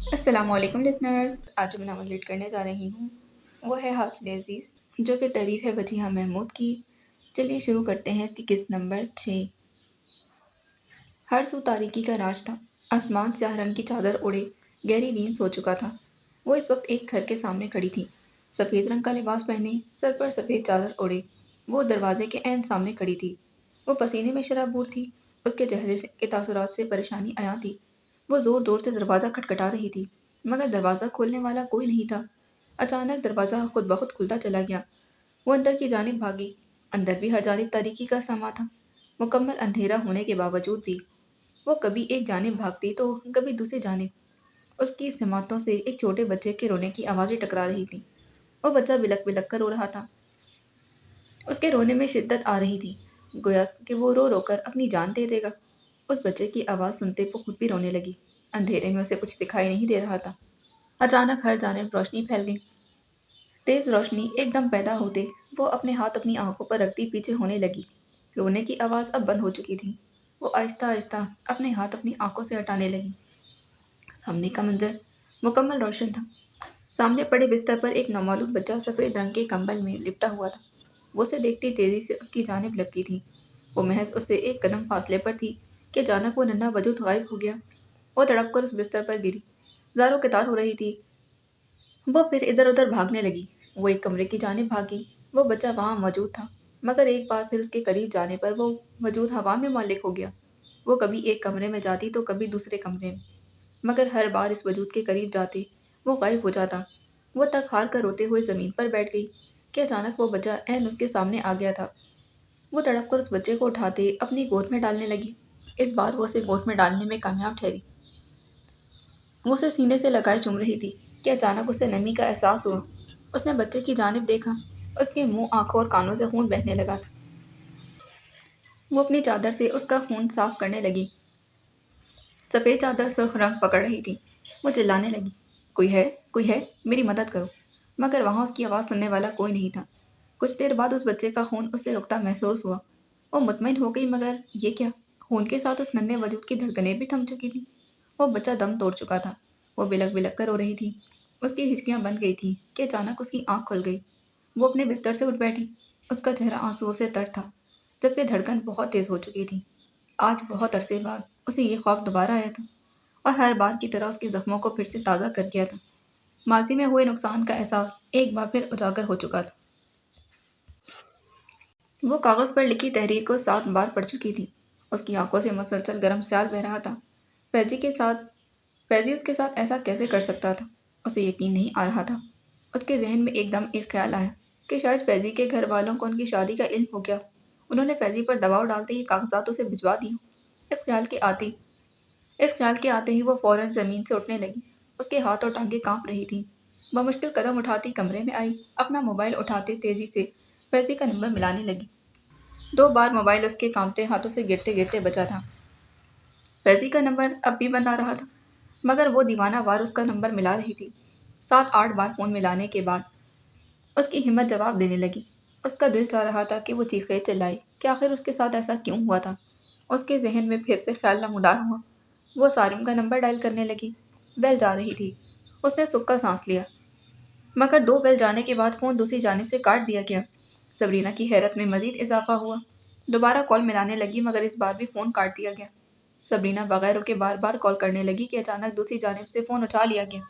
السلام علیکم لسنرز، آج میں ناول ریڈ کرنے جا رہی ہوں۔ وہ ہے حاصل عزیز، جو کہ تحریر ہے وجیہہ محمود کی۔ چلیے شروع کرتے ہیں اس کی قسط نمبر 6۔ ہر سو تاریکی کا راج تھا، آسمان سیاہ رنگ کی چادر اوڑھے گہری نیند سو چکا تھا۔ وہ اس وقت ایک گھر کے سامنے کھڑی تھی، سفید رنگ کا لباس پہنے، سر پر سفید چادر اوڑھے۔ وہ دروازے کے عین سامنے کھڑی تھی۔ وہ پسینے میں شرابور تھی، اس کے چہرے کے تاثرات سے پریشانی عیاں تھی۔ وہ زور زور سے دروازہ کھٹکھٹا رہی تھی، مگر دروازہ کھولنے والا کوئی نہیں تھا۔ اچانک دروازہ خود بخود کھلتا چلا گیا۔ وہ اندر کی جانب بھاگی۔ اندر بھی ہر جانب تاریکی کا سما تھا، مکمل اندھیرا ہونے کے باوجود بھی۔ وہ کبھی ایک جانب بھاگتی تو کبھی دوسری جانب۔ اس کی سماعتوں سے ایک چھوٹے بچے کے رونے کی آوازیں ٹکرا رہی تھیں۔ وہ بچہ بلک بلک کر رو رہا تھا۔ اس کے رونے میں شدت آ رہی تھی، گویا کہ وہ رو رو کر اپنی جان دے دے گا۔ اس بچے کی آواز سنتے وہ خود بھی رونے لگی۔ اندھیرے میں اسے کچھ دکھائی نہیں دے رہا تھا۔ اچانک ہر جانب روشنی پھیل گئی۔ تیز روشنی ایک دم پیدا ہوتے وہ اپنے ہاتھ اپنی آنکھوں پر رکھتی پیچھے ہونے لگی۔ رونے کی آواز اب بند ہو چکی تھی۔ وہ آہستہ آہستہ اپنے ہاتھ اپنی آنکھوں سے ہٹانے لگی۔ سامنے کا منظر مکمل روشن تھا۔ سامنے پڑے بستر پر ایک نومولود بچہ سفید رنگ کے کمبل میں لپٹا ہوا تھا۔ وہ اسے دیکھتی تیزی سے اس کی جانب لپکی تھی۔ وہ محض اس سے ایک قدم فاصلے پر تھی کہ اچانک وہ ننھا وجود غائب ہو گیا۔ وہ تڑپ کر اس بستر پر گری، زاروں قطار ہو رہی تھی۔ وہ پھر ادھر ادھر بھاگنے لگی۔ وہ ایک کمرے کی جانب بھاگی۔ وہ بچہ وہاں موجود تھا، مگر ایک بار پھر اس کے قریب جانے پر وہ وجود ہوا میں معلق ہو گیا۔ وہ کبھی ایک کمرے میں جاتی تو کبھی دوسرے کمرے میں، مگر ہر بار اس وجود کے قریب جاتے وہ غائب ہو جاتا۔ وہ تک ہار کر روتے ہوئے زمین پر بیٹھ گئی کہ اچانک وہ بچہ عین اس کے سامنے آ گیا تھا۔ وہ تڑپ کر اس بچے کو اٹھاتے اپنی گود میں ڈالنے لگی۔ اس بار وہ اسے گود میں ڈالنے میں کامیاب ٹھہری۔ وہ اسے سینے سے لگائے چوم رہی تھی کہ اچانک اسے نمی کا احساس ہوا۔ اس نے بچے کی جانب دیکھا۔ اس کے منہ، آنکھوں اور کانوں سے خون بہنے لگا تھا۔ وہ اپنی چادر سے اس کا خون صاف کرنے لگی۔ سفید چادر سرخ رنگ پکڑ رہی تھی۔ وہ چلانے لگی، کوئی ہے، کوئی ہے، میری مدد کرو۔ مگر وہاں اس کی آواز سننے والا کوئی نہیں تھا۔ کچھ دیر بعد اس بچے کا خون اس سے رکتا محسوس ہوا۔ وہ مطمئن ہو گئی، مگر یہ کیا؟ خون کے ساتھ اس ننھے وجود کی دھڑکنیں بھی تھم چکی تھیں۔ وہ بچہ دم توڑ چکا تھا۔ وہ بلک بلک کر رو رہی تھی۔ اس کی ہچکیاں بند گئی تھیں کہ اچانک اس کی آنکھ کھل گئی۔ وہ اپنے بستر سے اٹھ بیٹھی۔ اس کا چہرہ آنسوؤں سے تر تھا، جبکہ دھڑکن بہت تیز ہو چکی تھی۔ آج بہت عرصے بعد اسے یہ خواب دوبارہ آیا تھا، اور ہر بار کی طرح اس کے زخموں کو پھر سے تازہ کر گیا تھا۔ ماضی میں ہوئے نقصان کا احساس ایک بار پھر اجاگر ہو چکا تھا۔ وہ کاغذ پر لکھی تحریر کو 7 بار پڑھ چکی تھی۔ اس کی آنکھوں سے مسلسل گرم سیال بہہ رہا تھا۔ فیضی اس کے ساتھ ایسا کیسے کر سکتا تھا؟ اسے یقین نہیں آ رہا تھا۔ اس کے ذہن میں ایک دم ایک خیال آیا کہ شاید فیضی کے گھر والوں کو ان کی شادی کا علم ہو گیا۔ انہوں نے فیضی پر دباؤ ڈالتے ہی کاغذات اسے بھجوا دیے۔ اس خیال کے آتے ہی وہ فوراً زمین سے اٹھنے لگی۔ اس کے ہاتھ اور ٹانگیں کانپ رہی تھیں۔ بمشکل قدم اٹھاتی کمرے میں آئی۔ اپنا موبائل اٹھاتے تیزی سے فیضی کا نمبر ملانے لگی۔ 2 بار موبائل اس کے کانپتے ہاتھوں سے گرتے گرتے بچا تھا۔ فیضی کا نمبر اب بھی بند آ رہا تھا، مگر وہ دیوانہ وار اس کا نمبر ملا رہی تھی۔ 7-8 بار فون ملانے کے بعد اس کی ہمت جواب دینے لگی۔ اس کا دل چاہ رہا تھا کہ وہ چیخے چلائے کہ آخر اس کے ساتھ ایسا کیوں ہوا تھا۔ اس کے ذہن میں پھر سے خیال نمودار ہوا۔ وہ سارم کا نمبر ڈائل کرنے لگی۔ بیل جا رہی تھی۔ اس نے سکا سانس لیا، مگر 2 بیل جانے کے بعد فون دوسری جانب سے کاٹ دیا گیا۔ سبرینا کی حیرت میں مزید اضافہ ہوا۔ دوبارہ کال ملانے لگی، مگر اس بار بھی فون کاٹ دیا گیا۔ سبرینا بغیر رکے بار بار کال کرنے لگی کہ اچانک دوسری جانب سے فون اٹھا لیا گیا۔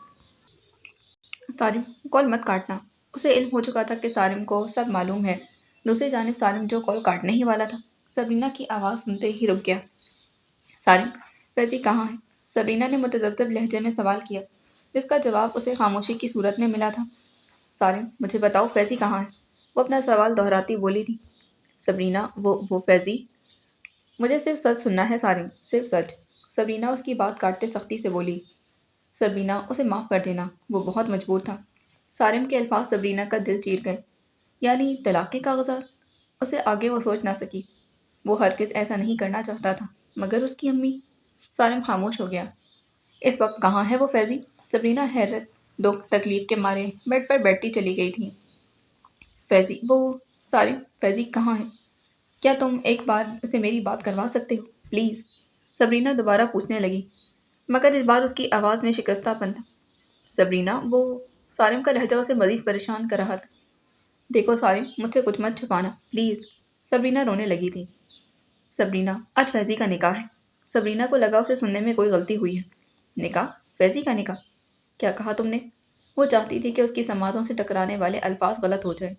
سارم، کال مت کاٹنا۔ اسے علم ہو چکا تھا کہ سارم کو سب معلوم ہے۔ دوسری جانب سارم جو کال کاٹنے ہی والا تھا، سبرینا کی آواز سنتے ہی رک گیا۔ سارم، فیضی کہاں ہے؟ سبرینا نے متذبذب لہجے میں سوال کیا، جس کا جواب اسے خاموشی کی صورت میں ملا تھا۔ سارم، مجھے بتاؤ فیضی کہاں ہے؟ وہ اپنا سوال دہراتی بولی تھی۔ سبرینا، وہ فیضی؟ مجھے صرف سچ سننا ہے سارم، صرف سچ۔ سبرینا اس کی بات کاٹتے سختی سے بولی۔ سبرینا، اسے معاف کر دینا، وہ بہت مجبور تھا۔ سارم کے الفاظ سبرینا کا دل چیر گئے۔ یعنی طلاق کے کاغذات؟ اسے آگے وہ سوچ نہ سکی۔ وہ ہرگز ایسا نہیں کرنا چاہتا تھا، مگر اس کی امی۔ سارم خاموش ہو گیا۔ اس وقت کہاں ہے وہ فیضی؟ سبرینا حیرت، دکھ، تکلیف کے مارے بیڈ پر بیٹھتی چلی گئی تھی۔ فیضی، وہ… سارم، فیضی کہاں ہے؟ کیا تم ایک بار اسے میری بات کروا سکتے ہو؟ پلیز۔ سبرینا دوبارہ پوچھنے لگی۔ مگر اس بار اس کی آواز میں شکستہ پن تھا۔ صبرینہ، وہ سارم کا لہجہ اسے مزید پریشان کر رہا تھا۔ دیکھو سارم، مجھ سے کچھ مت چھپانا پلیز۔ صبرینہ رونے لگی تھی۔ صبرینہ، آج فیضی کا نکاح ہے۔ صبرینہ کو لگا اسے سننے میں کوئی غلطی ہوئی ہے۔ نکاح؟ فیضی کا نکاح؟ کیا کہا تم نے؟ وہ چاہتی تھی کہ اس کی سماعتوں سے ٹکرانے والے الفاظ غلط ہو جائیں۔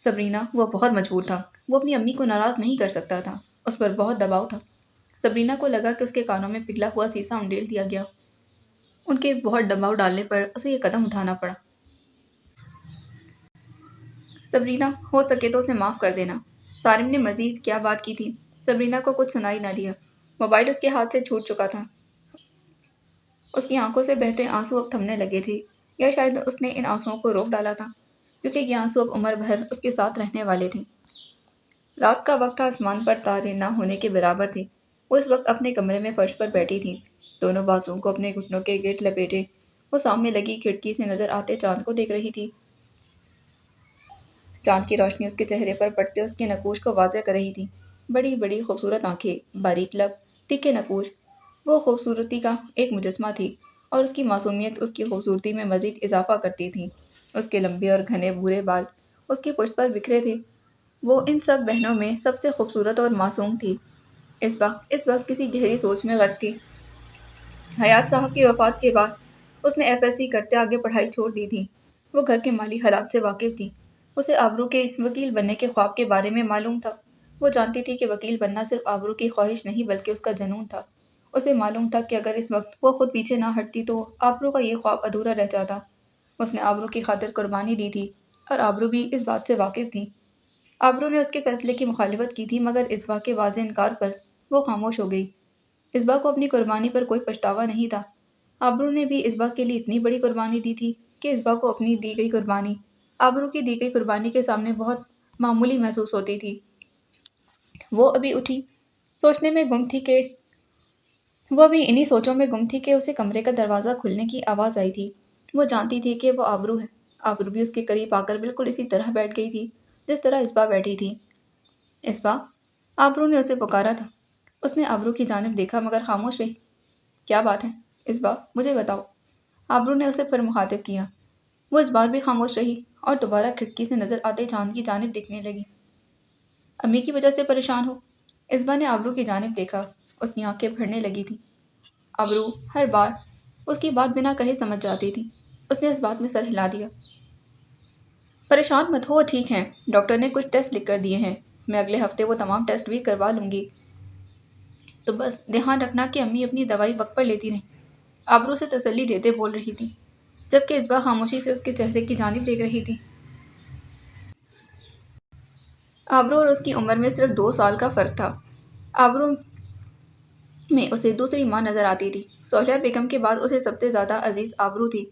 صبرینہ، وہ بہت مجبور تھا۔ وہ اپنی امی کو ناراض نہیں کر سکتا تھا۔ اس پر بہت دباؤ تھا۔ صبرینہ کو لگا کہ اس کے کانوں میں پگھلا ہوا سیسا انڈیل دیا گیا۔ ان کے بہت دباؤ ڈالنے پر اسے یہ قدم اٹھانا پڑا۔ صبرینہ، ہو سکے تو اسے معاف کر دینا۔ سارم نے مزید کیا بات کی تھی، صبرینہ کو کچھ سنائی نہ دیا۔ موبائل اس کے ہاتھ سے چھوٹ چکا تھا۔ اس کی آنکھوں سے بہتے آنسو اب تھمنے لگے تھے، یا شاید اس نے ان آنسوؤں کو روک ڈالا تھا، کیونکہ یہ آنسو اب عمر بھر اس کے ساتھ رہنے والے تھے۔ رات کا وقت تھا، آسمان پر تارے نہ ہونے کے برابر تھے۔ وہ اس وقت اپنے کمرے میں فرش پر بیٹھی تھی، دونوں بازوؤں کو اپنے گھٹنوں کے گرد لپیٹے۔ وہ سامنے لگی کھڑکی سے نظر آتے چاند کو دیکھ رہی تھی۔ چاند کی روشنی اس کے چہرے پر پڑتے اس کے نقوش کو واضح کر رہی تھی۔ بڑی بڑی خوبصورت آنکھیں، باریک لب، تیکھے نقوش، وہ خوبصورتی کا ایک مجسمہ تھی، اور اس کی معصومیت اس کی خوبصورتی میں مزید اضافہ کرتی تھی۔ اس کے لمبے اور گھنے بھورے بال اس کی پشت پر بکھرے تھے۔ وہ ان سب بہنوں میں سب سے خوبصورت اور معصوم تھی۔ اس وقت کسی گہری سوچ میں غرق تھی۔ حیات صاحب کی وفات کے بعد اس نے FSC کرتے آگے پڑھائی چھوڑ دی تھی۔ وہ گھر کے مالی حالات سے واقف تھی۔ اسے آبرو کے وکیل بننے کے خواب کے بارے میں معلوم تھا۔ وہ جانتی تھی کہ وکیل بننا صرف آبرو کی خواہش نہیں بلکہ اس کا جنون تھا۔ اسے معلوم تھا کہ اگر اس وقت وہ خود پیچھے نہ ہٹتی تو آبرو کا یہ خواب ادھورا رہ جاتا۔ اس نے آبرو کی خاطر قربانی دی تھی، اور آبرو بھی اس بات سے واقف تھی۔ آبرو نے اس کے فیصلے کی مخالفت کی تھی، مگر اصباح کے واضح انکار پر وہ خاموش ہو گئی۔ اصباح کو اپنی قربانی پر کوئی پچھتاوا نہیں تھا۔ آبرو نے بھی اصباح کے لیے اتنی بڑی قربانی دی تھی کہ اصباح کو اپنی دی گئی قربانی آبرو کی دی گئی قربانی کے سامنے بہت معمولی محسوس ہوتی تھی۔ وہ ابھی اٹھی، سوچنے میں گم تھی کہ وہ ابھی انہی سوچوں میں گم تھی کہ اسے کمرے کا دروازہ کھلنے کی آواز آئی تھی۔ وہ جانتی تھی کہ وہ آبرو ہے۔ آبرو بھی اس کے قریب آ کر بالکل اسی طرح بیٹھ گئی تھی جس طرح اصباح بیٹھی تھی۔ اصباح، آبرو نے اسے پکارا تھا۔ اس نے آبرو کی جانب دیکھا مگر خاموش رہی۔ کیا بات ہے اصباح، مجھے بتاؤ، آبرو نے اسے پھر مخاطب کیا۔ وہ اس بار بھی خاموش رہی اور دوبارہ کھڑکی سے نظر آتے چاند کی جانب دیکھنے لگی۔ امی کی وجہ سے پریشان ہو؟ اصباح نے آبرو کی جانب دیکھا۔ اس کی آنکھیں بھرنے لگی تھی۔ آبرو ہر بار اس کی بات بنا کہے سمجھ جاتی تھی۔ اس نے اس بات میں سر ہلا دیا۔ پریشان مت ہو، وہ ٹھیک ہیں۔ ڈاکٹر نے کچھ ٹیسٹ لکھ کر دیے ہیں، میں اگلے ہفتے وہ تمام ٹیسٹ بھی کروا لوں گی۔ تو بس دھیان رکھنا کہ امی اپنی دوائی وقت پر لیتی رہیں۔ آبرو سے تسلی دیتے بول رہی تھی، جبکہ اصباح خاموشی سے اس کے چہرے کی جانب دیکھ رہی تھی۔ آبرو اور اس کی عمر میں صرف 2 سال کا فرق تھا۔ آبرو میں اسے دوسری ماں نظر آتی تھی۔ سہیلہ بیگم کے بعد اسے سب سے زیادہ عزیز آبرو تھی۔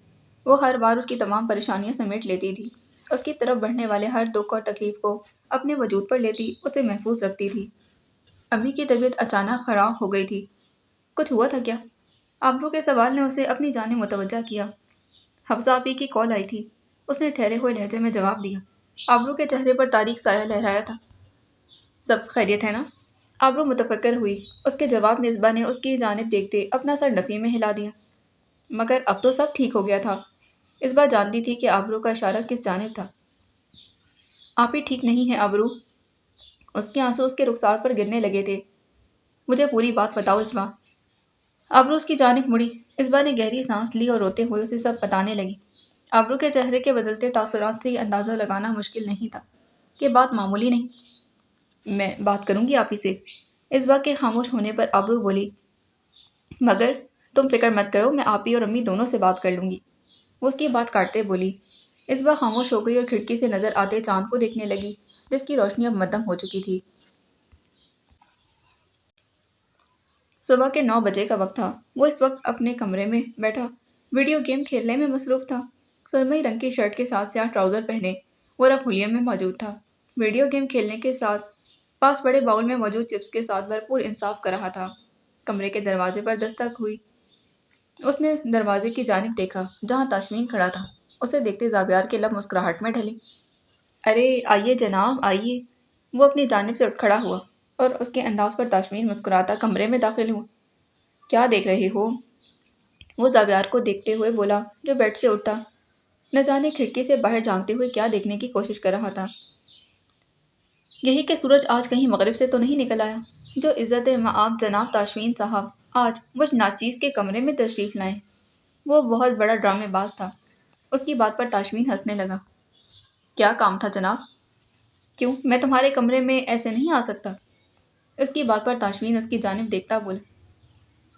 وہ ہر بار اس کی تمام پریشانیاں سمیٹ لیتی تھی، اس کی طرف بڑھنے والے ہر دکھ اور تکلیف کو اپنے وجود پر لیتی، اسے محفوظ رکھتی تھی۔ امی کی طبیعت اچانک خراب ہو گئی تھی۔ کچھ ہوا تھا کیا؟ آبرو کے سوال نے اسے اپنی جانب متوجہ کیا۔ حفصہ آپی کی کال آئی تھی، اس نے ٹھہرے ہوئے لہجے میں جواب دیا۔ آبرو کے چہرے پر تاریک سایہ لہرایا تھا۔ سب خیریت ہے نا؟ آبرو متفکر ہوئی۔ اس کے جواب میں اصباح نے اس کی جانب دیکھتے اپنا سر نفی میں ہلا دیا۔ مگر اب تو سب ٹھیک ہو گیا تھا۔ اصباح جانتی تھی کہ آبرو کا اشارہ کس جانب تھا۔ آپ ہی ٹھیک نہیں ہیں آبرو۔ اس کے آنسو اس کے رخسار پر گرنے لگے تھے۔ مجھے پوری بات بتاؤ اصباح۔ آبرو اس کی جانب مڑی۔ اصباح نے گہری سانس لی اور روتے ہوئے اسے سب بتانے لگی۔ آبرو کے چہرے کے بدلتے تاثرات سے یہ اندازہ لگانا مشکل نہیں تھا کہ بات معمولی نہیں۔ میں بات کروں گی آپی سے۔ اصباح کے خاموش ہونے پر آبرو بولی، مگر تم فکر مت کرو، میں آپی اور امی دونوں سے بات کر لوں گی۔ وہ اس کی بات کاٹتے بولی۔ اصباح خاموش ہو گئی اور کھڑکی سے نظر آتے چاند کو دیکھنے لگی جس کی روشنی اب مدھم ہو چکی تھی۔ صبح کے 9 بجے کا وقت تھا۔ وہ اس وقت اپنے کمرے میں بیٹھا ویڈیو گیم کھیلنے میں مصروف تھا۔ سرمئی رنگ کی شرٹ کے ساتھ سیاہ ٹراؤزر پہنے وہ رفولیم میں موجود تھا۔ ویڈیو گیم کھیلنے کے ساتھ پاس بڑے باؤل میں موجود چپس کے ساتھ بھرپور انصاف کر رہا تھا۔ کمرے کے دروازے پر دستک ہوئی۔ اس نے دروازے کی جانب دیکھا جہاں تاشمین کھڑا تھا۔ اسے دیکھتے زابیار کے لب مسکراہٹ میں ڈھلے۔ ارے آئیے جناب آئیے۔ وہ اپنی جانب سے اٹھ کھڑا ہوا اور اس کے انداز پر تاشمین مسکراتا کمرے میں داخل ہوا۔ کیا دیکھ رہے ہو؟ وہ زاویار کو دیکھتے ہوئے بولا جو بیڈ سے اٹھا، نہ جانے کھڑکی سے باہر جھانکتے ہوئے کیا دیکھنے کی کوشش کر رہا تھا۔ یہی کہ سورج آج کہیں مغرب سے تو نہیں نکل آیا جو عزت مآب جناب تاشفین صاحب آج مجھ ناچیز کے کمرے میں تشریف لائیں۔ وہ بہت بڑا ڈرامے باز تھا۔ اس کی بات پر تاشفین ہنسنے لگا۔ کیا کام تھا جناب؟ کیوں میں تمہارے کمرے میں ایسے نہیں آ سکتا؟ اس کی بات پر تاشفین اس کی جانب دیکھتا بولا،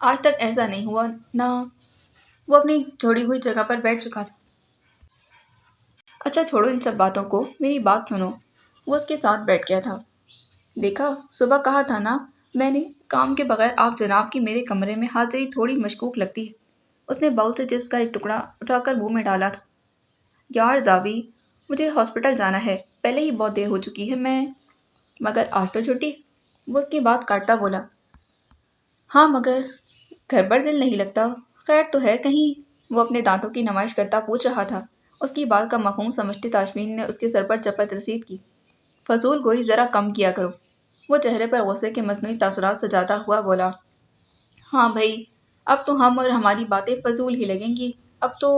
آج تک ایسا نہیں ہوا نہ۔ وہ اپنی چھوڑی ہوئی جگہ پر بیٹھ چکا تھا۔ اچھا چھوڑو ان سب باتوں کو، میری بات سنو۔ وہ اس کے ساتھ بیٹھ گیا تھا۔ دیکھا صبح کہا تھا نا میں نے، کام کے بغیر آپ جناب کی میرے کمرے میں حاضری تھوڑی مشکوک لگتی ہے۔ اس نے باؤل سے چپس کا ایک ٹکڑا اٹھا کر منہ میں ڈالا تھا۔ یار زاوی، مجھے ہاسپٹل جانا ہے، پہلے ہی بہت دیر ہو چکی ہے، مگر آج تو چھٹی۔ وہ اس کی بات کاٹتا بولا، ہاں مگر گھر پر دل نہیں لگتا، خیر تو ہے کہیں؟ وہ اپنے دانتوں کی نمائش کرتا پوچھ رہا تھا۔ اس کی بات کا مفہوم سمجھتے تاشفین نے اس کے سر پر چپت رسید کی۔ فضول گوئی ذرا کم کیا کرو۔ وہ چہرے پر غصے کے مصنوعی تاثرات سجاتا ہوا بولا، ہاں بھائی، اب تو ہم اور ہماری باتیں فضول ہی لگیں گی، اب تو۔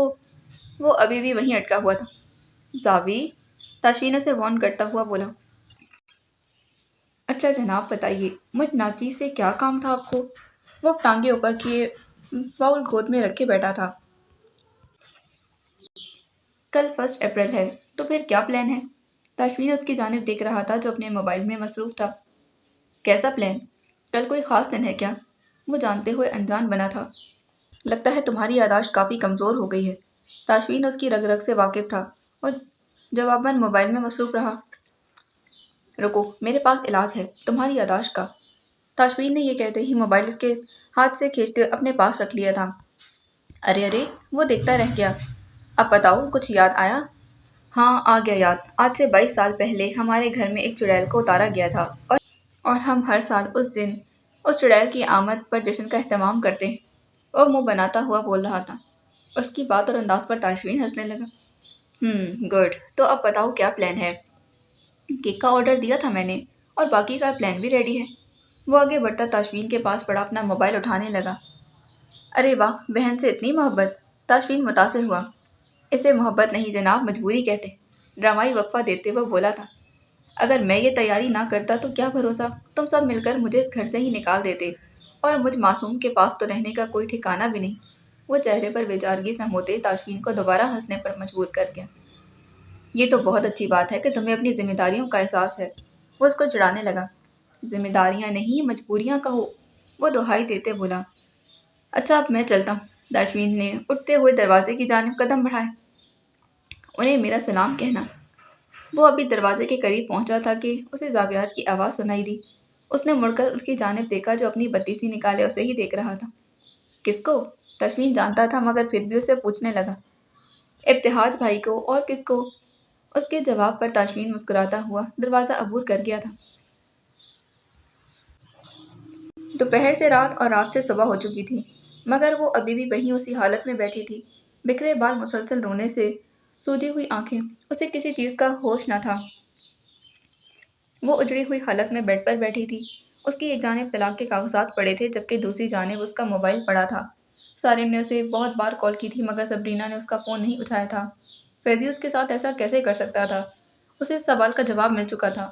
وہ ابھی بھی وہیں اٹکا ہوا تھا۔ زاوی، تاشفین سے وارن کرتا ہوا بولا، اچھا جناب بتائیے، مجھ ناچیز سے کیا کام تھا آپ کو؟ وہ ٹانگیں اوپر کیے باؤل گود میں رکھے بیٹھا تھا۔ کل 1 اپریل ہے تو پھر کیا پلان ہے؟ تاشفین اس کی جانب دیکھ رہا تھا جو اپنے موبائل میں مصروف تھا۔ کیسا پلان؟ کل کوئی خاص دن ہے کیا؟ وہ جانتے ہوئے انجان بنا تھا۔ لگتا ہے تمہاری یادداشت کافی کمزور ہو گئی ہے۔ تاشفین اس کی رگ رگ سے واقف تھا اور جواباً موبائل میں مصروف رہا۔ رکو، میرے پاس علاج ہے تمہاری یادداشت کا۔ تاشفین نے یہ کہتے ہی موبائل اس کے ہاتھ سے کھینچتے اپنے پاس رکھ لیا تھا۔ ارے، وہ دیکھتا رہ گیا۔ اب بتاؤ، کچھ یاد آیا؟ ہاں آ گیا یاد، آج سے 22 سال پہلے ہمارے گھر میں ایک چڑیل کو اتارا گیا تھا اور ہم ہر سال اس دن اس چڑیل کی آمد پر جشن کا اہتمام کرتے ہیں۔ وہ منہ بناتا ہوا بول رہا تھا۔ اس کی بات اور انداز پر تاشفین ہنسنے لگا۔ گڈ، تو اب بتاؤ کیا پلان ہے؟ کیک کا آرڈر دیا تھا میں نے اور باقی کا پلان بھی ریڈی ہے۔ وہ آگے بڑھتا تاشفین کے پاس پڑا اپنا موبائل اٹھانے لگا۔ ارے واہ، بہن سے اتنی محبت! تاشفین متاثر ہوا۔ اسے محبت نہیں جناب، مجبوری کہتے ہیں، ڈرامائی وقفہ دیتے ہوئے بولا تھا۔ اگر میں یہ تیاری نہ کرتا تو کیا بھروسہ تم سب مل کر مجھے اس گھر سے ہی نکال دیتے، اور مجھ معصوم کے پاس تو رہنے کا کوئی ٹھکانہ بھی نہیں۔ وہ چہرے پر بیچارگی سموتے تاشفین کو دوبارہ ہنسنے پر مجبور کر گیا۔ یہ تو بہت اچھی بات ہے کہ تمہیں اپنی ذمہ داریوں کا احساس ہے۔ وہ اس کو چڑھانے لگا۔ ذمہ داریاں نہیں، مجبوریاں کہو، وہ دہائی دیتے بولا۔ اچھا اب میں چلتا ہوں۔ تاشفین نے اٹھتے ہوئے دروازے کی جانب قدم بڑھائے۔ انہیں میرا سلام کہنا۔ وہ ابھی دروازے کے قریب پہنچا تھا کہ اسے زاویار کی آواز سنائی دی۔ اس نے مڑ کر اس کی جانب دیکھا جو اپنی بتی سی نکالے اسے ہی دیکھ رہا تھا۔ کس کو؟ تاشفین جانتا تھا مگر پھر بھی اسے پوچھنے لگا۔ ابتہاج بھائی کو، اور کس کو؟ اس کے جواب پر تاشفین مسکراتا ہوا دروازہ عبور کر گیا تھا۔ دوپہر سے رات اور رات سے صبح ہو چکی تھی مگر وہ ابھی بھی وہیں اسی حالت میں بیٹھی تھی۔ بکھرے بال، مسلسل رونے سے سوجی ہوئی آنکھیں، اسے کسی چیز کا ہوش نہ تھا۔ وہ اجڑی ہوئی حالت میں بیڈ پر بیٹھی تھی۔ اس کی ایک جانب طلاق کے کاغذات پڑے تھے جبکہ دوسری جانب اس کا موبائل پڑا تھا۔ سارم نے اسے بہت بار کال کی تھی مگر سبرینا نے اس کا فون نہیں اٹھایا تھا۔ فیضی اس کے ساتھ ایسا کیسے کر سکتا تھا؟ اسے اس سوال کا جواب مل چکا تھا۔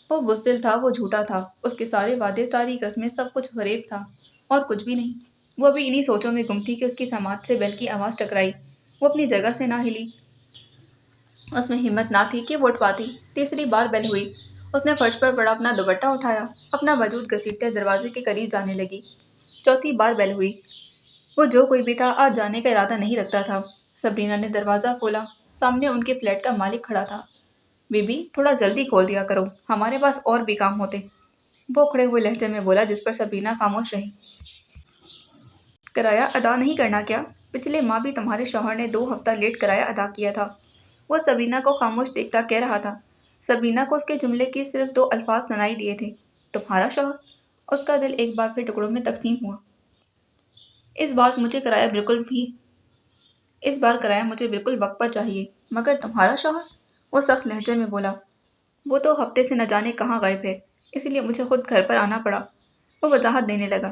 وہ بزدل تھا، وہ جھوٹا تھا، اس کے سارے وعدے، ساری قسمیں، سب کچھ فریب تھا اور کچھ بھی نہیں۔ وہ ابھی انہی سوچوں میں گم تھی کہ اس کی سماعت سے بیل کی آواز ٹکرائی۔ وہ اپنی جگہ سے نہ ہلی۔ اس میں ہمت نہ تھی کہ وہ اٹھ پاتی۔ تیسری بار بیل ہوئی۔ اس نے فرش پر پڑا اپنا دوپٹہ اٹھایا، اپنا وجود گھسیٹتے دروازے کے قریب جانے لگی۔ چوتھی بار بیل ہوئی۔ وہ جو کوئی بھی تھا آج جانے کا ارادہ نہیں رکھتا تھا۔ سبرینا نے دروازہ کھولا۔ سامنے ان کے فلیٹ کا مالک کھڑا تھا۔ بی بی، تھوڑا جلدی کھول دیا کرو، ہمارے پاس اور بھی کام ہوتے، وہ اکھڑے ہوئے لہجے میں بولا جس پر سبرینا خاموش رہی۔ کرایہ ادا نہیں کرنا کیا؟ پچھلے ماہ بھی تمہارے شوہر نے 2 ہفتہ لیٹ کرایہ ادا کیا تھا۔ وہ سبرینا کو خاموش دیکھتا کہہ رہا تھا۔ سبرینا کو اس کے جملے کی صرف 2 الفاظ سنائی دیے تھے، تمہارا شوہر؟ اس کا دل ایک بار پھر ٹکڑوں میں تقسیم ہوا۔ اس بار کرایہ مجھے بالکل وقت پر چاہیے، مگر تمہارا شوہر؟ وہ سخت لہجے میں بولا۔ وہ تو ہفتے سے نہ جانے کہاں غائب ہے، اس لیے مجھے خود گھر پر آنا پڑا۔ وہ وضاحت دینے لگا۔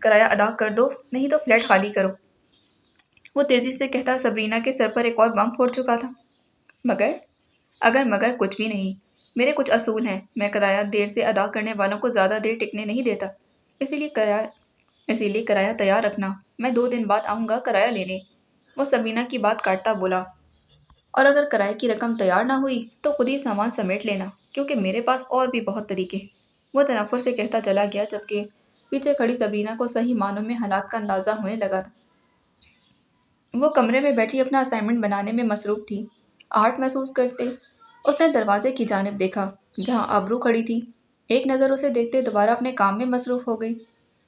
کرایہ ادا کر دو نہیں تو فلیٹ خالی کرو۔ وہ تیزی سے کہتا سبرینا کے سر پر ایک اور بم پھوڑ چکا تھا۔ مگر کچھ بھی نہیں، میرے کچھ اصول ہیں، میں کرایہ دیر سے ادا کرنے والوں کو زیادہ دیر ٹکنے نہیں دیتا، اسی لیے کرایہ تیار رکھنا، میں 2 دن بعد آؤں گا کرایہ لینے۔ وہ سبرینا کی بات کاٹتا بولا، اور اگر کرایے کی رقم تیار نہ ہوئی تو خود ہی سامان سمیٹ لینا، کیونکہ میرے پاس اور بھی بہت طریقے ہیں۔ وہ تنفر سے کہتا چلا گیا جبکہ پیچھے کھڑی سبرینا کو صحیح معنوں میں حالات کا اندازہ ہونے لگا تھا۔ وہ کمرے میں بیٹھی اپنا اسائنمنٹ بنانے میں مصروف تھی۔ آہٹ محسوس کرتے اس نے دروازے کی جانب دیکھا جہاں آبرو کھڑی تھی۔ ایک نظر اسے دیکھتے دوبارہ اپنے کام میں مصروف ہو گئی۔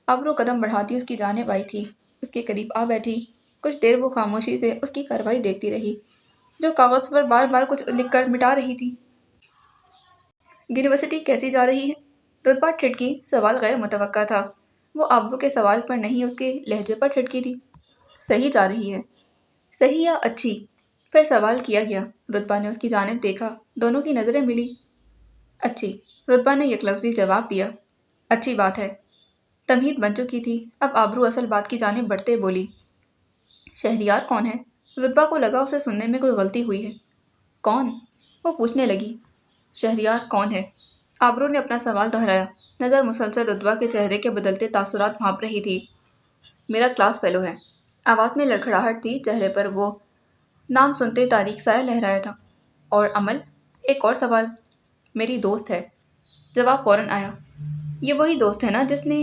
آبرو قدم بڑھاتی اس کی جانب آئی تھی، اس کے قریب آ بیٹھی۔ کچھ دیر وہ خاموشی سے اس کی کارروائی دیکھتی رہی جو کاغذ پر بار بار کچھ لکھ کر مٹا رہی تھی۔ یونیورسٹی کیسی جا رہی ہے؟ رتبہ ٹھٹکی، سوال غیر متوقع تھا۔ وہ آبرو کے سوال پر نہیں اس کے لہجے پر ٹھٹکی تھی۔ صحیح جا رہی ہے۔ صحیح یا اچھی؟ پھر سوال کیا گیا۔ رتبہ نے اس کی جانب دیکھا، دونوں کی نظریں ملی۔ اچھی، رتبہ نے یک لفظی جواب دیا۔ اچھی بات ہے۔ تمہید بن چکی تھی، اب آبرو اصل بات کی جانب بڑھتے بولی۔ شہریار کون ہے؟ رتبہ کو لگا اسے سننے میں کوئی غلطی ہوئی ہے۔ کون؟ وہ پوچھنے لگی۔ شہریار کون ہے؟ آبرو نے اپنا سوال دہرایا، نظر مسلسل رتبہ کے چہرے کے بدلتے تاثرات بھانپ رہی تھی۔ میرا کلاس فیلو ہے۔ آواز میں لڑکھڑاہٹ تھی، چہرے پر وہ نام سنتے تاریک سایہ لہرایا تھا۔ اور عمل؟ ایک اور سوال۔ میری دوست ہے۔ جواب فوراً آیا۔ یہ وہی دوست ہے نا جس نے…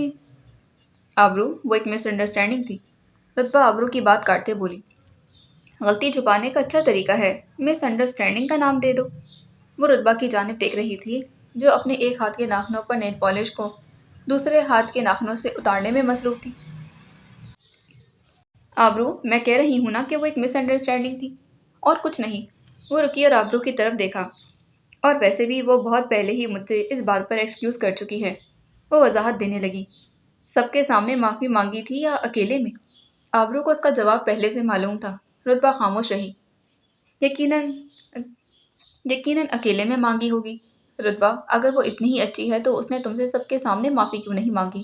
آبرو، وہ ایک مس انڈرسٹینڈنگ تھی۔ رتبہ آبرو کی بات کاٹتے بولی۔ غلطی چھپانے کا اچھا طریقہ ہے، مس انڈرسٹینڈنگ کا نام دے دو۔ وہ رتبہ کی جانب دیکھ رہی تھی جو اپنے ایک ہاتھ کے ناخنوں پر نیل پالش کو دوسرے ہاتھ کے ناخنوں سے اتارنے میں مصروف تھی۔ آبرو، میں کہہ رہی ہوں نا کہ وہ ایک مس انڈرسٹینڈنگ تھی، اور کچھ نہیں۔ وہ رکی اور آبرو کی طرف دیکھا۔ اور ویسے بھی وہ بہت پہلے ہی مجھ سے اس بات پر ایکسکیوز کر چکی ہے۔ وہ وضاحت دینے لگی۔ سب کے سامنے معافی مانگی تھی یا اکیلے میں؟ آبرو کو اس کا جواب پہلے سے معلوم تھا۔ رتبہ خاموش رہی۔ یقیناً اکیلے میں مانگی ہوگی۔ رتبہ، اگر وہ اتنی ہی اچھی ہے تو اس نے تم سے سب کے سامنے معافی کیوں نہیں مانگی؟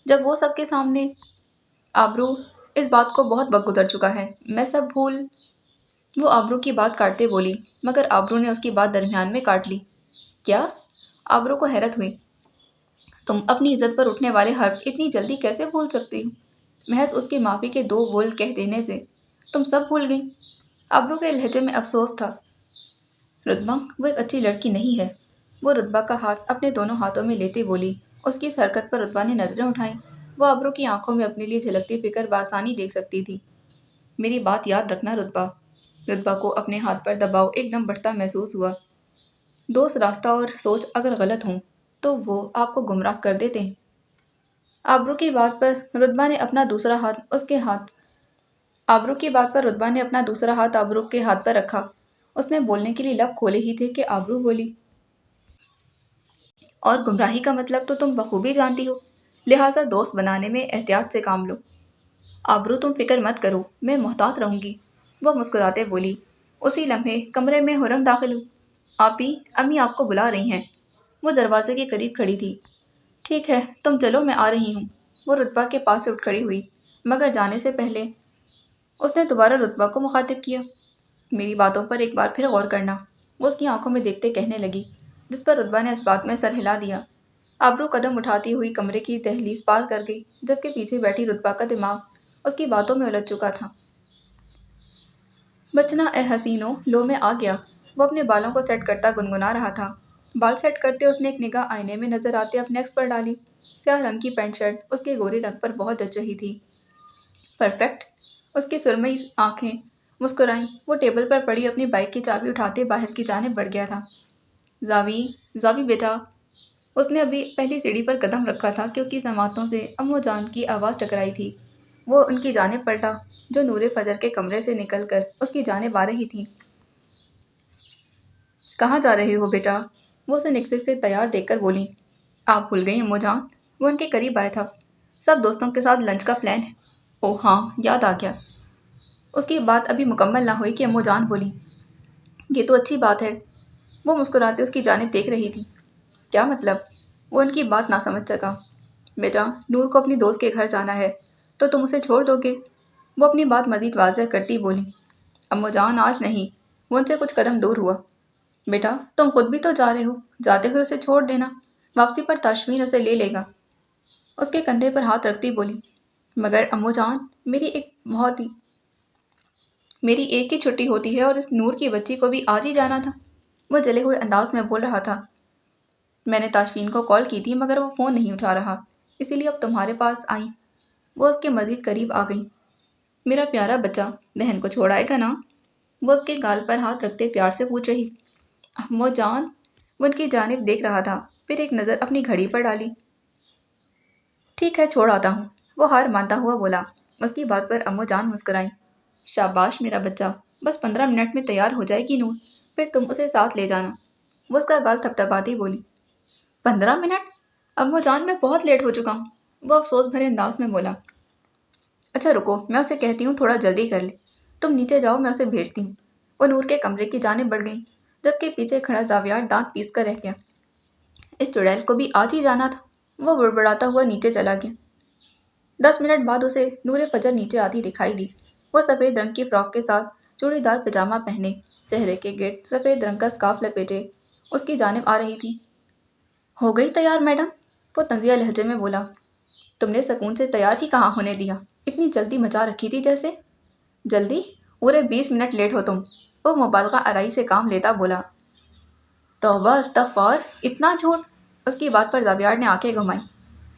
جب وہ سب کے سامنے… آبرو، اس بات کو بہت وقت گزر چکا ہے، میں سب بھول… وہ آبرو کی بات کاٹتے بولی، مگر آبرو نے اس کی بات درمیان میں کاٹ لی۔ کیا؟ آبرو کو حیرت ہوئی۔ تم اپنی عزت پر اٹھنے والے حرف اتنی جلدی کیسے بھول سکتی ہو؟ محض اس کی معافی کے 2 بول کہہ دینے سے تم سب بھول گئی؟ آبرو کے لہجے میں افسوس تھا۔ رتبہ، وہ ایک اچھی لڑکی نہیں ہے۔ وہ رتبہ کا ہاتھ اپنے دونوں ہاتھوں میں لیتے بولی۔ اس کی اس حرکت پر رتبہ نے نظریں اٹھائیں۔ وہ آبرو کی آنکھوں میں اپنے لیے جھلکتی فکر بآسانی دیکھ سکتی تھی۔ میری بات یاد رکھنا رتبہ۔ رتبہ کو اپنے ہاتھ پر دباؤ ایک دم بڑھتا محسوس ہوا۔ دوست، راستہ اور سوچ اگر غلط ہوں تو وہ آپ کو گمراہ کر دیتے ہیں۔ آبرو کی بات پر رتبہ نے اپنا دوسرا ہاتھ آبرو کے ہاتھ پر رکھا۔ اس نے بولنے کے لیے لب کھولے ہی تھے کہ آبرو بولی۔ اور گمراہی کا مطلب تو تم بخوبی جانتی ہو، لہٰذا دوست بنانے میں احتیاط سے کام لو۔ آبرو، تم فکر مت کرو، میں محتاط رہوں گی۔ وہ مسکراتے بولی۔ اسی لمحے کمرے میں حرم داخل ہوئی۔ آپی، امی آپ کو بلا رہی ہیں۔ وہ دروازے کے قریب کھڑی تھی۔ ٹھیک ہے، تم چلو، میں آ رہی ہوں۔ وہ رتبہ کے پاس سے اٹھ کھڑی ہوئی، مگر جانے سے پہلے اس نے دوبارہ رتبہ کو مخاطب کیا۔ میری باتوں پر ایک بار پھر غور کرنا، وہ اس کی آنکھوں میں دیکھتے کہنے لگی، جس پر رتبہ نے اس بات میں سر ہلا دیا۔ آبرو قدم اٹھاتی ہوئی کمرے کی دہلیز پار کر گئی، جبکہ پیچھے بیٹھی رتبہ کا دماغ اس کی باتوں میں الجھ چکا تھا۔ بچنا اے حسینو، لو میں آ گیا۔ وہ اپنے بالوں کو سیٹ کرتا گنگنا رہا تھا۔ بال سیٹ کرتے اس نے ایک نگاہ آئینے میں نظر آتے اپنے عکس پر ڈالی۔ سیاہ رنگ کی پینٹ شرٹ اس کے گورے رنگ پر بہت جچ رہی تھی۔ پرفیکٹ۔ اس کی سرمئی آنکھیں مسکرائیں۔ وہ ٹیبل پر پڑی اپنی بائک کی چابی اٹھاتے باہر کی جانب بڑھ گیا تھا۔ زاوی بیٹا۔ اس نے ابھی پہلی سیڑھی پر قدم رکھا تھا کہ اس کی سماعتوں سے امو جان کی آواز ٹکرائی تھی۔ وہ ان کی جانب پلٹا جو نور فجر کے کمرے سے نکل کر اس کی جانب آ رہی تھیں۔ کہاں جا رہے ہو بیٹا؟ وہ اسے نکسک سے تیار دیکھ کر بولی۔ آپ بھول گئی امو جان؟ وہ ان کے قریب آیا تھا۔ سب دوستوں کے ساتھ لنچ کا پلان ہے۔ اوہ ہاں، یاد آ گیا۔ اس کی بات ابھی مکمل نہ ہوئی کہ امو جان بولی، یہ تو اچھی بات ہے۔ وہ مسکراتے اس کی جانب دیکھ رہی تھی۔ کیا مطلب؟ وہ ان کی بات نہ سمجھ سکا۔ بیٹا نور کو اپنی دوست کے گھر جانا ہے تو تم اسے چھوڑ دو گے؟ وہ اپنی بات مزید واضح کرتی بولی۔ امو جان آج نہیں، وہ ان سے کچھ قدم دور ہوا۔ بیٹا تم خود بھی تو جا رہے ہو، جاتے ہوئے اسے چھوڑ دینا، واپسی پر تاشفین اسے لے لے گا۔ اس کے کندھے پر ہاتھ رکھتی بولی، مگر امو جان میری ایک ہی چھٹی ہوتی ہے اور اس نور کی بچی کو بھی آج ہی جانا تھا۔ وہ جلے ہوئے انداز میں بول رہا تھا۔ میں نے تاشفین کو کال کی تھی مگر وہ فون نہیں اٹھا رہا، اسی لیے اب تمہارے پاس آئی۔ وہ اس کے مزید قریب آ گئی۔ میرا پیارا بچہ بہن کو چھوڑ آئے گا نا؟ وہ اس کے گال پر ہاتھ رکھتے پیار سے پوچھ رہی۔ امو جان، وہ ان کی جانب دیکھ رہا تھا، پھر ایک نظر اپنی گھڑی پر ڈالی۔ ٹھیک ہے چھوڑ آتا ہوں، وہ ہار مانتا ہوا بولا۔ اس کی بات پر امو جان مسکرائی۔ شاباش میرا بچہ، بس 15 منٹ میں تیار ہو جائے گی نور، پھر تم اسے ساتھ لے جانا۔ وہ اس کا گال تھپتھپاتی بولی۔ 15 منٹ؟ امو جان میں بہت لیٹ ہو چکا ہوں، وہ افسوس بھرے انداز میں بولا۔ اچھا رکو، میں اسے کہتی ہوں تھوڑا جلدی کر لے، تم نیچے جاؤ میں اسے بھیجتی ہوں۔ وہ نور کے کمرے کی جانب بڑھ گئی، جبکہ پیچھے کھڑا زاویار دانت پیس کر رہ گیا۔ اس چڑیل کو بھی آج ہی جانا تھا، وہ بڑبڑاتا ہوا نیچے چلا گیا۔ 10 منٹ بعد اسے نور فجر نیچے آتی دکھائی دی۔ وہ سفید رنگ کی فراک کے ساتھ چوڑی دار پجامہ پہنے، چہرے کے گرد سفید رنگ کا اسکارف لپیٹے اس کی جانب آ رہی تھی۔ ہو گئی تیار میڈم؟ وہ طنزیہ لہجے میں بولا۔ تم نے سکون سے تیار ہی کہاں ہونے دیا، اتنی جلدی مچا رکھی تھی جیسے۔ جلدی؟ پورے 20 منٹ لیٹ ہو تم، وہ مبالغہ آرائی سے کام لیتا بولا۔ توبہ استغفار، اتنا جھوٹ؟ اس کی بات پر زاویار نے آنکھیں گھمائی۔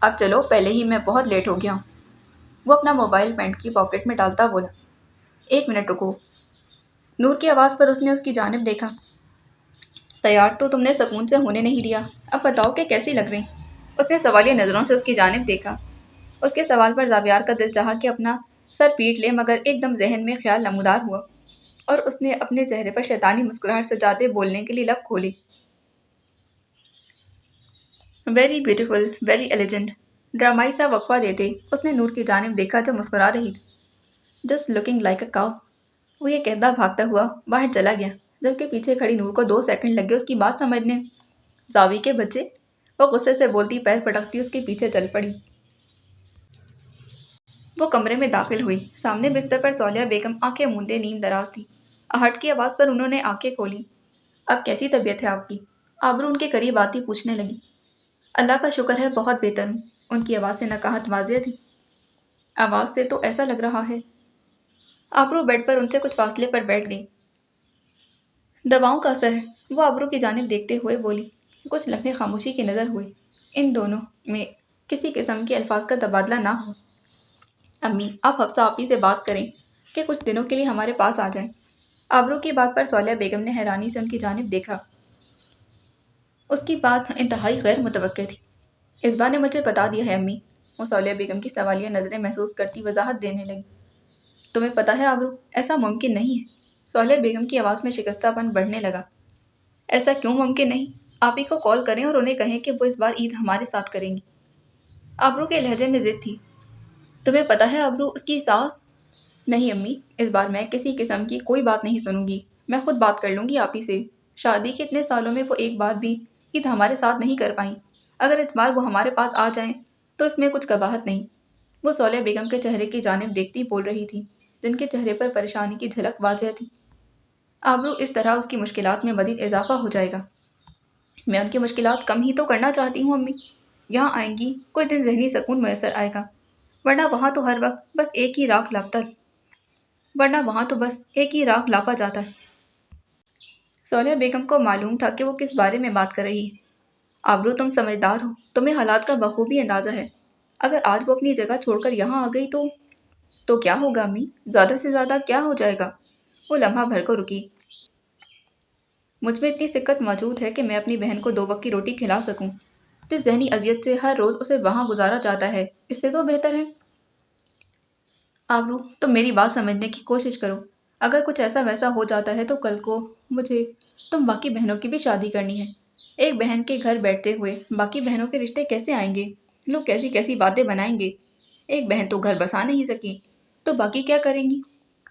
اب چلو، پہلے ہی میں بہت لیٹ ہو گیا ہوں۔ وہ اپنا موبائل پینٹ کی پاکٹ میں ڈالتا بولا۔ 1 منٹ رکو۔ نور کی آواز پر اس نے اس کی جانب دیکھا۔ تیار تو تم نے سکون سے ہونے نہیں دیا، اب بتاؤ کہ کیسی لگ رہی؟ اس نے سوالیہ نظروں سے اس کی جانب دیکھا۔ اس کے سوال پر زاویار کا دل چاہا کہ اپنا سر پیٹ لے، مگر ایک دم ذہن میں خیال نمودار ہوا اور اس نے اپنے چہرے پر شیطانی مسکراہٹ سجاتے بولنے کے لیے لب کھولی۔ Very beautiful, very elegant. ڈرامائی سا وقفہ دیتے اس نے نور کی جانب دیکھا جو مسکرا رہی تھی۔ جسٹ لکنگ لائک اے کاؤ، وہ یہ کہتا بھاگتا ہوا باہر چلا گیا، جبکہ پیچھے کھڑی نور کو 2 سیکنڈ لگے اس کی بات سمجھنے۔ زاوی کے بچے، وہ غصے سے بولتی پیر پٹکتی اس کے پیچھے چل پڑی۔ وہ کمرے میں داخل ہوئی۔ سامنے بستر پر صالحہ بیگم آنکھیں موندے نیم دراز تھی۔ آہٹ کی آواز پر انہوں نے آنکھیں کھولی۔ اب کیسی طبیعت ہے آپ کی؟ آبرو ان کے قریب آتی پوچھنے لگی۔ اللہ کا شکر ہے بہت بہتر ہوں، ان کی آواز سے نکاہت واضح تھی۔ آواز سے تو ایسا لگ رہا ہے۔ آبرو بیڈ پر ان سے کچھ فاصلے پر بیٹھ گئی۔ دواؤں کا اثر ہے، وہ آبرو کی جانب دیکھتے ہوئے بولی۔ کچھ لمحے خاموشی کی نظر ہوئے۔ ان دونوں میں کسی قسم کے الفاظ کا تبادلہ نہ ہو۔ امی، آپ حفصہ آپی سے بات کریں کہ کچھ دنوں کے لیے ہمارے پاس آ جائیں۔ آبرو کی بات پر صالحہ بیگم نے حیرانی سے ان کی جانب دیکھا۔ اس کی بات انتہائی غیر متوقع تھی۔ اصبا نے مجھے بتا دیا ہے امی، وہ صالحہ بیگم کی سوالیہ نظریں محسوس کرتی وضاحت دینے لگی۔ تمہیں پتہ ہے آبرو، ایسا ممکن نہیں ہے۔ صالحہ بیگم کی آواز میں شکستہ پن بڑھنے لگا۔ ایسا کیوں ممکن نہیں؟ آپ ہی کو کال کریں اور انہیں کہیں کہ وہ اس بار عید ہمارے ساتھ کریں گی۔ آبرو کے لہجے میں ضد تھی۔ تمہیں پتہ ہے آبرو، اس کی ساس… نہیں امی، اس بار میں کسی قسم کی کوئی بات نہیں سنوں گی، میں خود بات کر لوں گی آپ ہی سے۔ شادی کے اتنے سالوں میں وہ ایک بار بھی عید ہمارے ساتھ نہیں کر پائیں، اگر اس بار وہ ہمارے پاس آ جائیں تو اس میں کچھ قباحت نہیں۔ وہ صالحہ بیگم کے چہرے کی جانب دیکھتی بول رہی تھی، جن کے چہرے پر پریشانی کی جھلک واضح تھی۔ آبرو، اس طرح اس کی مشکلات میں مزید اضافہ ہو جائے گا۔ میں ان کی مشکلات کم ہی تو کرنا چاہتی ہوں امی۔ یہاں آئیں گی، کچھ دن ذہنی سکون میسر آئے گا، ورنہ وہاں تو ہر وقت بس ایک ہی راگ لاپا جاتا ہے۔ صالحہ بیگم کو معلوم تھا کہ وہ کس بارے میں بات کر رہی ہے۔ آبرو، تم سمجھدار ہو، تمہیں حالات کا بخوبی اندازہ ہے۔ اگر آج وہ اپنی جگہ چھوڑ کر یہاں آ گئی تو کیا ہوگا امی؟ زیادہ سے زیادہ کیا ہو جائے گا؟ وہ لمحہ بھر کو رکی۔ مجھ میں اتنی سکت موجود ہے کہ میں اپنی بہن کو 2 وقت کی روٹی کھلا سکوں۔ جس ذہنی اذیت سے ہر روز اسے وہاں گزارا جاتا ہے، اس سے تو بہتر ہے۔ آبرو، تم میری بات سمجھنے کی کوشش کرو۔ اگر کچھ ایسا ویسا ہو جاتا ہے تو کل کو تم باقی بہنوں کی بھی شادی کرنی ہے۔ ایک بہن کے گھر بیٹھتے ہوئے باقی بہنوں کے رشتے کیسے آئیں گے؟ لوگ کیسی کیسی باتیں بنائیں گے۔ ایک بہن تو گھر بسا نہیں سکی تو باقی کیا کریں گی؟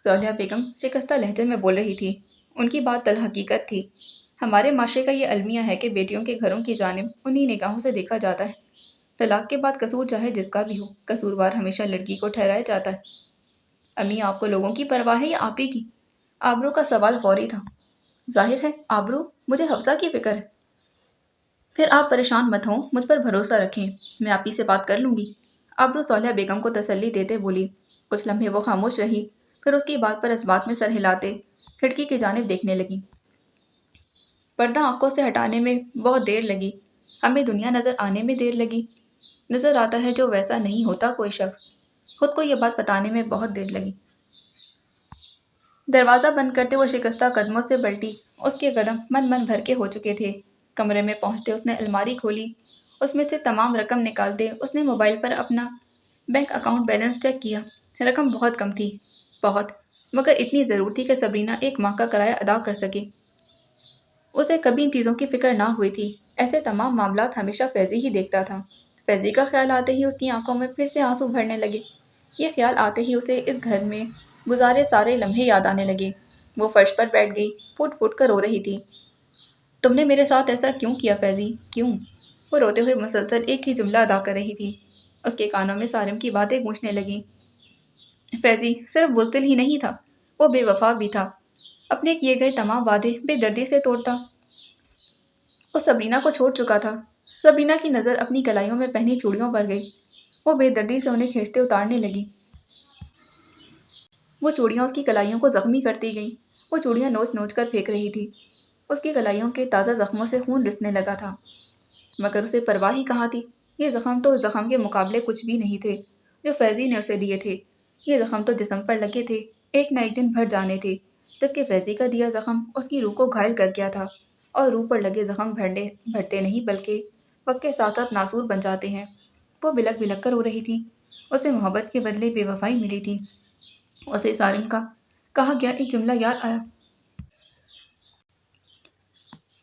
صالحہ بیگم شکستہ لہجے میں بول رہی تھی۔ ان کی بات حقیقت تھی۔ ہمارے معاشرے کا یہ المیہ ہے کہ بیٹیوں کے گھروں کی جانب انہی نگاہوں سے دیکھا جاتا ہے۔ طلاق کے بعد قصور چاہے جس کا بھی ہو، قصوروار ہمیشہ لڑکی کو ٹھہرایا جاتا ہے۔ امی آپ کو لوگوں کی پرواہ ہے یا آپ ہی کی؟ آبرو کا سوال فوری تھا۔ ظاہر ہے آبرو، مجھے حفصہ کی فکر ہے۔ پھر آپ پریشان مت ہوں، مجھ پر بھروسہ رکھیں، میں آپ ہی سے بات کر لوں گی۔ آبرو صالحہ بیگم کو تسلی دیتے بولی۔ کچھ لمحے وہ خاموش رہی، پھر اس کی بات پر اس بات میں سر ہلاتے کھڑکی کی جانب دیکھنے لگی۔ پردہ آنکھوں سے ہٹانے میں بہت دیر لگی، ہمیں دنیا نظر آنے میں دیر لگی۔ نظر آتا ہے جو ویسا نہیں ہوتا کوئی شخص، خود کو یہ بات بتانے میں بہت دیر لگی۔ دروازہ بند کرتے وہ شکستہ قدموں سے پلٹی، اس کے قدم من بھر کے ہو چکے تھے۔ کمرے میں پہنچتے اس نے الماری کھولی، اس میں سے تمام رقم نکالتے اس نے موبائل پر اپنا بینک اکاؤنٹ بیلنس چیک کیا۔ رقم بہت کم تھی، بہت، مگر اتنی ضرور تھی کہ سبرینا ایک ماہ کا کرایہ ادا کر سکے۔ اسے کبھی ان چیزوں کی فکر نہ ہوئی تھی، ایسے تمام معاملات ہمیشہ فیضی ہی دیکھتا تھا۔ فیضی کا خیال آتے ہی اس کی آنکھوں میں پھر سے آنسو بھرنے لگے۔ یہ خیال آتے ہی اسے اس گھر میں گزارے سارے لمحے یاد آنے لگے۔ وہ فرش پر بیٹھ گئی، پھوٹ پھوٹ کر رو رہی تھی۔ تم نے میرے ساتھ ایسا کیوں کیا فیضی، کیوں؟ وہ روتے ہوئے مسلسل ایک ہی جملہ ادا کر رہی تھی۔ اس کے کانوں میں سارم کی باتیں گونجنے لگیں۔ فیضی صرف بزدل ہی نہیں تھا، وہ بے وفا بھی تھا۔ اپنے کیے گئے تمام وعدے بے دردی سے توڑتا۔ وہ سبرینا کو چھوڑ چکا تھا۔ سبرینا کی نظر اپنی کلائیوں میں پہنی چوڑیوں پر گئی۔ وہ بے دردی سے انہیں کھینچتے اتارنے لگی۔ وہ چوڑیاں اس کی کلائیوں کو زخمی کرتی گئیں۔ وہ چوڑیاں نوچ نوچ کر پھینک رہی تھی۔ اس کی کلائیوں کے تازہ زخموں سے خون رسنے لگا تھا، مگر اسے پرواہ ہی کہاں تھی۔ یہ زخم تو اس زخم کے مقابلے کچھ بھی نہیں تھے جو فیضی نے اسے دیے تھے۔ یہ زخم تو جسم پر لگے تھے، ایک نہ ایک دن بھر جانے تھے، جبکہ فیضی کا دیا زخم اس کی روح کو گھائل کر گیا تھا، اور روح پر لگے زخم بھرتے نہیں بلکہ وقت کے ساتھ ساتھ ناسور بن جاتے ہیں۔ وہ بلک بلک کر رو رہی تھی۔ اسے محبت کے بدلے بے وفائی ملی تھی۔ اسے سارم کا کہا گیا ایک جملہ یاد آیا۔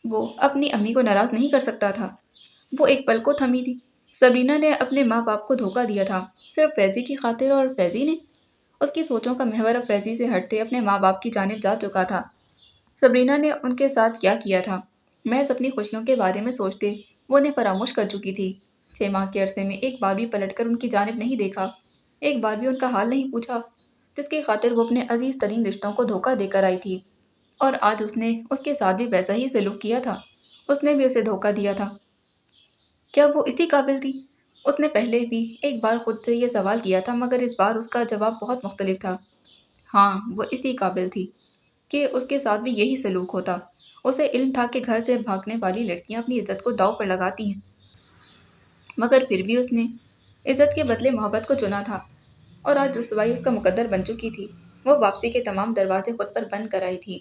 وہ اپنی امی کو ناراض نہیں کر سکتا تھا۔ وہ ایک پل کو تھمی تھی۔ سبرینا نے اپنے ماں باپ کو دھوکہ دیا تھا، صرف فیضی کی خاطر، اور فیضی نے؟ اس کی سوچوں کا محور اب فیضی سے ہٹتے اپنے ماں باپ کی جانب جا چکا تھا۔ سبرینا نے ان کے ساتھ کیا کیا تھا؟ محض اپنی خوشیوں کے بارے میں سوچتے وہ انہیں فراموش کر چکی تھی۔ 6 ماہ کے عرصے میں ایک بار بھی پلٹ کر ان کی جانب نہیں دیکھا، ایک بار بھی ان کا حال نہیں پوچھا، جس کی خاطر وہ اپنے عزیز ترین رشتوں کو دھوکہ دے کر آئی تھی۔ اور آج اس نے اس کے ساتھ بھی ویسا ہی سلوک کیا تھا۔ اس نے بھی اسے دھوکہ دیا تھا۔ کیا وہ اسی قابل تھی؟ اس نے پہلے بھی ایک بار خود سے یہ سوال کیا تھا، مگر اس بار اس کا جواب بہت مختلف تھا۔ ہاں، وہ اسی قابل تھی کہ اس کے ساتھ بھی یہی سلوک ہوتا۔ اسے علم تھا کہ گھر سے بھاگنے والی لڑکیاں اپنی عزت کو داؤ پر لگاتی ہیں، مگر پھر بھی اس نے عزت کے بدلے محبت کو چنا تھا، اور آج رسوائی اس کا مقدر بن چکی تھی۔ وہ واپسی کے تمام دروازے خود پر بند کر آئی تھی،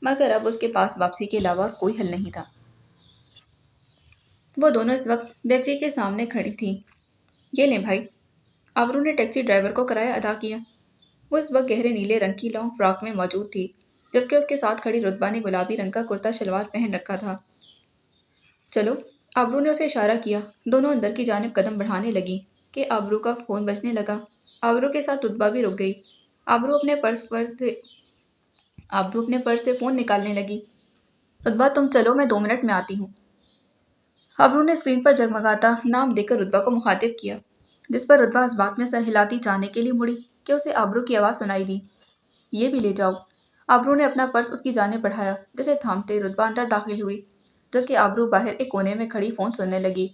مگر اب اس کے پاس واپسی کے علاوہ کوئی حل نہیں تھا۔ وہ دونوں اس وقت بیکری کے سامنے کھڑی تھیں۔ یہ لیں بھائی۔ آبرو نے ٹیکسی ڈرائیور کو کرایہ ادا کیا۔ وہ اس وقت گہرے نیلے رنگ کی لانگ فراک میں موجود تھی، جبکہ اس کے ساتھ کھڑی رتبہ نے گلابی رنگ کا کرتا شلوار پہن رکھا تھا۔ چلو، آبرو نے اسے اشارہ کیا۔ دونوں اندر کی جانب قدم بڑھانے لگیں کہ آبرو کا فون بجنے لگا۔ آبرو کے ساتھ رتبہ بھی رک گئی۔ آبرو اپنے پرس سے فون نکالنے لگی۔ رتبہ تم چلو، میں 2 منٹ میں آتی ہوں۔ آبرو نے اسکرین پر جگمگاتا نام دیکھ کر رتبہ کو مخاطب کیا، جس پر رتبہ اس بات میں سر ہلاتی جانے کے لیے مڑی کہ اسے آبرو کی آواز سنائی دی۔ یہ بھی لے جاؤ۔ آبرو نے اپنا پرس اس کی جانب بڑھایا، جسے تھامتے رتبہ اندر داخل ہوئی، جبکہ آبرو باہر ایک کونے میں کھڑی فون سننے لگی۔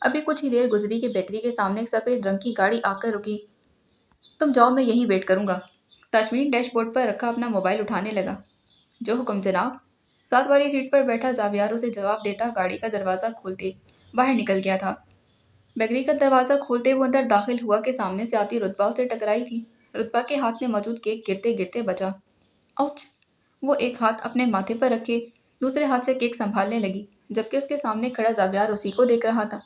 ابھی کچھ ہی دیر گزری کہ بیکری کے سامنے ایک سفید رنگ کی گاڑی آ کر رکی۔ تم جاؤ، میں یہیں ویٹ کروں گا۔ تاشمین ڈیش بورڈ پر رکھا اپنا موبائل اٹھانے لگا۔ جو حکم جناب۔ ساتھ والی سیٹ پر بیٹھا زاویار اسے جواب دیتا گاڑی کا دروازہ کھولتے باہر نکل گیا تھا۔ بیکری کا دروازہ کھولتے وہ اندر داخل ہوا کہ سامنے سے آتی رتبہ اسے ٹکرائی تھی۔ رتبہ کے ہاتھ میں موجود کیک گرتے گرتے بچا۔ اوچ! وہ ایک ہاتھ اپنے ماتھے پر رکھے دوسرے ہاتھ سے کیک سنبھالنے لگی، جبکہ اس کے سامنے کھڑا زاویار اسی کو دیکھ رہا تھا۔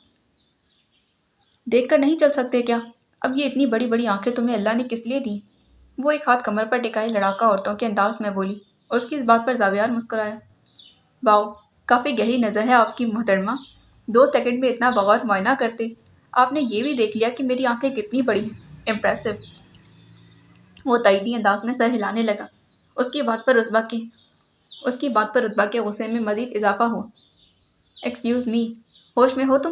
دیکھ کر نہیں چل سکتے کیا؟ اب یہ اتنی بڑی بڑی آنکھیں تمہیں اللہ نے کس لیے دیں؟ وہ ایک ہاتھ کمر پر ٹکائے لڑاکا عورتوں کے انداز میں بولی۔ اس کی اس بات پر زاویار مسکرایا۔ واؤ، کافی گہری نظر ہے آپ کی محترمہ۔ 2 سیکنڈ میں اتنا بغور معائنہ کرتے آپ نے یہ بھی دیکھ لیا کہ میری آنکھیں کتنی بڑی ہیں۔ امپریسو۔ وہ تائیدی انداز میں سر ہلانے لگا۔ اس کی بات پر رتبہ کے غصے میں مزید اضافہ ہوا۔ ایکسکیوز می، ہوش میں ہو تم؟